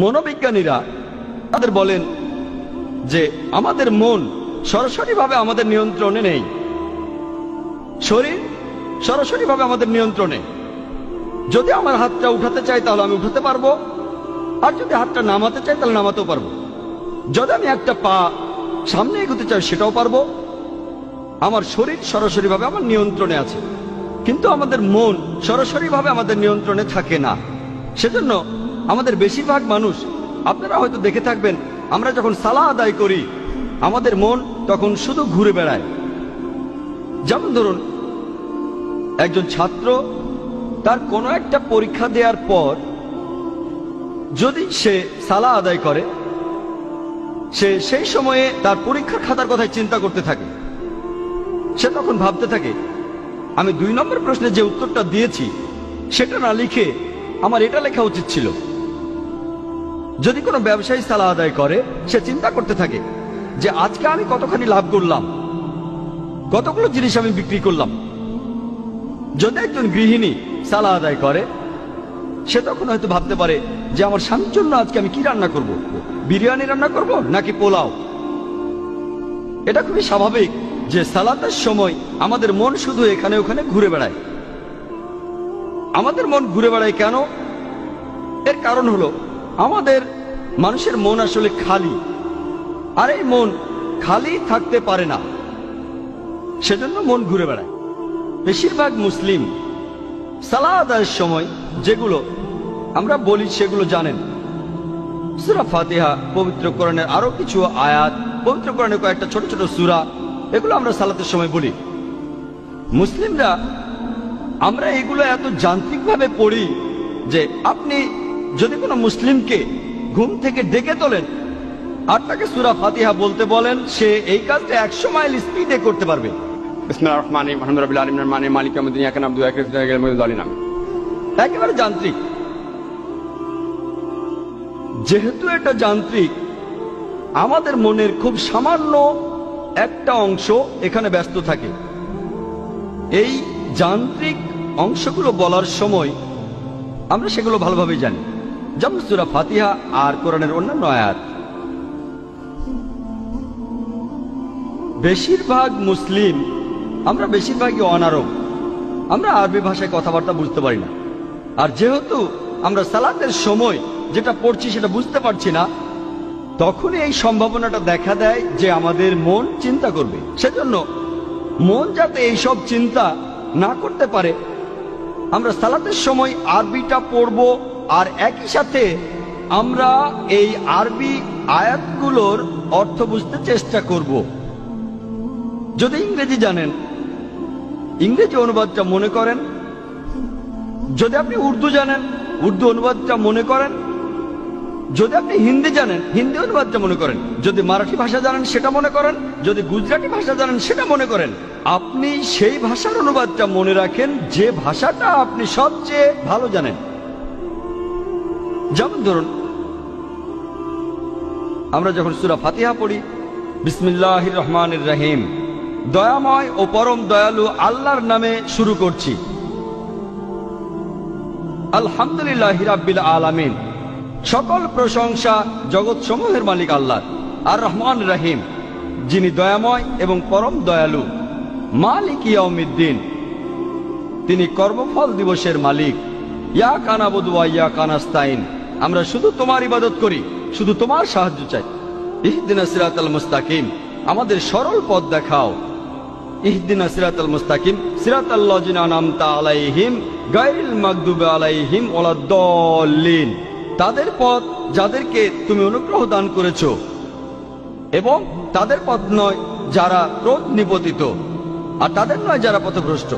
মনোবিজ্ঞানীরা তাদের বলেন যে আমাদের মন সরাসরিভাবে আমাদের নিয়ন্ত্রণে নেই, শরীর সরাসরিভাবে আমাদের নিয়ন্ত্রণে। যদি আমার হাতটা উঠাতে চাই তাহলে আমি উঠাতে পারবো, আর যদি হাতটা নামাতে চাই তাহলে নামাতেও পারবো। যদি আমি একটা পা সামনে এগোতে চাই সেটাও পারবো। আমার শরীর সরাসরিভাবে আমার নিয়ন্ত্রণে আছে, কিন্তু আমাদের মন সরাসরিভাবে আমাদের নিয়ন্ত্রণে থাকে না। সেজন্য আমাদের বেশিরভাগ মানুষ, আপনারা হয়তো দেখে থাকবেন, আমরা যখন সালাহ আদায় করি আমাদের মন তখন শুধু ঘুরে বেড়ায়। যেমন ধরুন, একজন ছাত্র তার কোনো একটা পরীক্ষা দেওয়ার পর যদি সে সালাহ আদায় করে, সে সেই সময়ে তার পরীক্ষার খাতার কথাই চিন্তা করতে থাকে। সে তখন ভাবতে থাকে, আমি 2 নম্বর প্রশ্নে যে উত্তরটা দিয়েছি সেটা না লিখে আমার এটা লেখা উচিত ছিল। যদি কোনো ব্যবসায়ী সালাহ আদায় করে, সে চিন্তা করতে থাকে যে আজকে আমি কতখানি লাভ করলাম, কতগুলো জিনিস আমি বিক্রি করলাম। যদি একজন গৃহিণী সালাহ আদায় করে, সে তখন হয়তো ভাবতে পারে যে আমার স্বামীর জন্য আজকে আমি কি রান্না করব, বিরিয়ানি রান্না করব নাকি পোলাও। এটা খুবই স্বাভাবিক যে সালাতের সময় আমাদের মন শুধু এখানে ওখানে ঘুরে বেড়ায়। আমাদের মন ঘুরে বেড়ায় কেন? এর কারণ হলো আমাদের মানুষের মন আসলে খালি, আর এই মন খালি থাকতে পারে না, সেজন্য মন ঘুরে বেড়ায়। বেশিরভাগ মুসলিম সালাহ আদায়ের সময় যেগুলো আমরা বলি সেগুলো জানেন। সূরা ফাতিহা, পবিত্র কোরআনের আরো কিছু আয়াত, পবিত্র কোরআনের কয়েকটা ছোট ছোট সূরা, এগুলো আমরা সালাতের সময় বলি। মুসলিমরা আমরা এগুলো এত যান্ত্রিকভাবে পড়ি যে আপনি যদি কোনো মুসলিমকে ঘুম থেকে ডেকে তোলেন আর তাকে সূরা ফাতিহা বলতে বলেন, সে এই কাজটা 100 মাইল স্পিডে করতে পারবে। বিসমিল্লাহির রহমানির রহিম আলহামদুলিল্লাহি রাব্বিল আলামিন মালিকি ইয়াউমিদ্দিন ইয়াকা না'বুদু ওয়া ইয়াকা নাস্তাঈন একেবারে যান্ত্রিক। যেহেতু এটা যান্ত্রিক, আমাদের মনের খুব সামান্য একটা অংশ এখানে ব্যস্ত থাকে। এই যান্ত্রিক অংশগুলো বলার সময় আমরা সেগুলো ভালোভাবে জানি, যেমন সূরা ফাতিহা আর কোরআনের অন্যান্য আয়াত। বেশিরভাগ মুসলিম আমরা বেশিরভাগই অনারব, আমরা আরবি ভাষায় কথাবার্তা বুঝতে পারি না। আর যেহেতু আমরা সালাতের সময় যেটা পড়ছি সেটা বুঝতে পারছি না, তখনই এই সম্ভাবনাটা দেখা দেয় যে আমাদের মন চিন্তা করবে। সেজন্য মন যাতে এইসব চিন্তা না করতে পারে, আমরা সালাতের সময় আরবিটা পড়ব, আর একই সাথে আমরা এই আরবি আয়াতগুলোর অর্থ বুঝতে চেষ্টা করব। যদি ইংরেজি জানেন, ইংরেজি অনুবাদটা মনে করেন। যদি আপনি উর্দু জানেন, উর্দু অনুবাদটা মনে করেন। যদি আপনি হিন্দি জানেন, হিন্দি অনুবাদটা মনে করেন। যদি মারাঠি ভাষা জানেন সেটা মনে করেন। যদি গুজরাটি ভাষা জানেন সেটা মনে করেন। আপনি সেই ভাষার অনুবাদটা মনে রাখেন যে ভাষাটা আপনি সবচেয়ে ভালো জানেন। যেমন ধরুন, আমরা যখন সূরা ফাতিহা পড়ি, বিসমিল্লাহির রহমানির রহিম, দয়াময় ও পরম দয়ালু আল্লাহর নামে শুরু করছি। আলহামদুলিল্লাহি রাব্বিল আলামিন, সকল প্রশংসা জগৎ সমূহের মালিক আল্লাহ। আর রহমান রহিম, যিনি দয়াময় এবং পরম দয়ালু। মালিক ইয়াউমিদ্দিন, তিনি কর্মফল দিবসের মালিক। ইয়াকা না'বুদু ওয়া ইয়াকা নাস্তাঈন, আমরা শুধু তোমার ইবাদত করি, শুধু তোমার সাহায্য চাই। ইহদিনাস সিরাতাল মুস্তাকিম, আমাদের সরল পথ দেখাও। ইহদিনাস সিরাতাল মুস্তাকিম সিরাতাল লাযিনা আন'আমতা আলাইহিম গায়রিল মাগদুবি আলাইহিম ওয়ালাদ-দাল্লিন, তাদের পথ যাদেরকে তুমি অনুগ্রহ দান করেছো, এবং তাদের পথ নয় যারা ক্রোধ নিপতিত, আর তাদের নয় যারা পথভ্রষ্ট।